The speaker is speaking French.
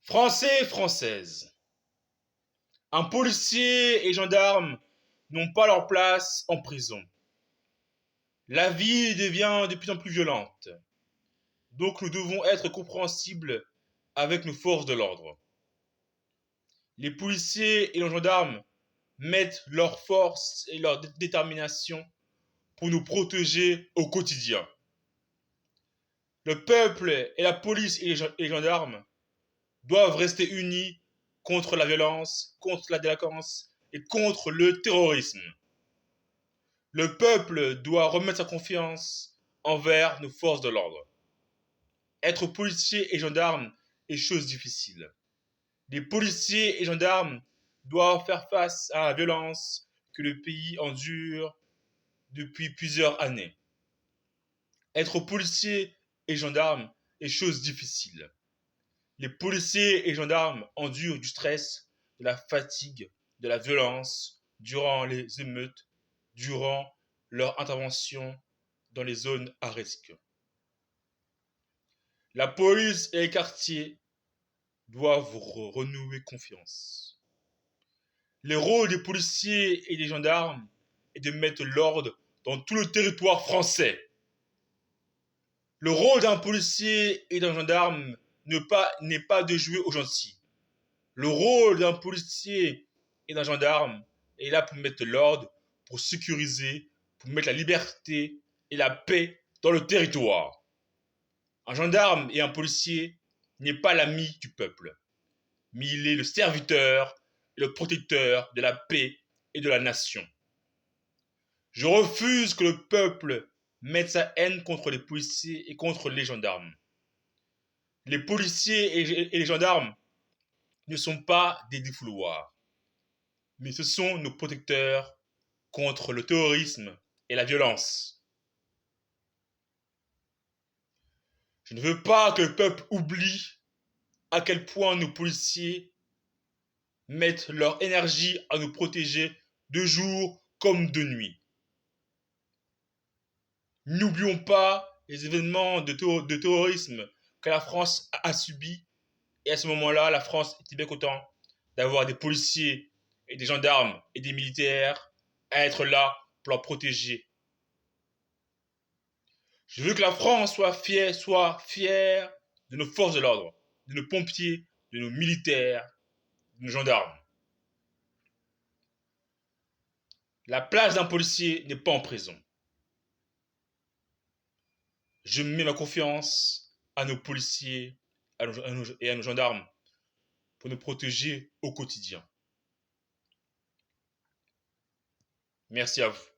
Français et Françaises, un policier et gendarme n'ont pas leur place en prison. La vie devient de plus en plus violente, donc nous devons être compréhensibles avec nos forces de l'ordre. Les policiers et les gendarmes mettent leur force et leur détermination pour nous protéger au quotidien. Le peuple et la police et les gendarmes doivent rester unis contre la violence, contre la délinquance et contre le terrorisme. Le peuple doit remettre sa confiance envers nos forces de l'ordre. Être policier et gendarme est chose difficile. Les policiers et gendarmes doivent faire face à la violence que le pays endure depuis plusieurs années. Être policier et gendarme est chose difficile. Les policiers et gendarmes endurent du stress, de la fatigue, de la violence durant les émeutes, durant leur intervention dans les zones à risque. La police et les quartiers doivent renouer confiance. Le rôle des policiers et des gendarmes est de mettre l'ordre dans tout le territoire français. Le rôle d'un policier et d'un gendarme n'est pas de jouer aux gentils. Le rôle d'un policier et d'un gendarme est là pour mettre l'ordre, pour sécuriser, pour mettre la liberté et la paix dans le territoire. Un gendarme et un policier n'est pas l'ami du peuple, mais il est le serviteur et le protecteur de la paix et de la nation. Je refuse que le peuple mette sa haine contre les policiers et contre les gendarmes. Les policiers et les gendarmes ne sont pas des défouloirs, mais ce sont nos protecteurs contre le terrorisme et la violence. Je ne veux pas que le peuple oublie à quel point nos policiers mettent leur énergie à nous protéger de jour comme de nuit. N'oublions pas les événements de terrorisme que la France a subis. Et à ce moment-là, la France était bien contente d'avoir des policiers et des gendarmes et des militaires à être là pour leur protéger. Je veux que la France soit fière de nos forces de l'ordre, de nos pompiers, de nos militaires, de nos gendarmes. La place d'un policier n'est pas en prison. Je mets ma confiance à nos policiers et à nos gendarmes pour nous protéger au quotidien. Merci à vous.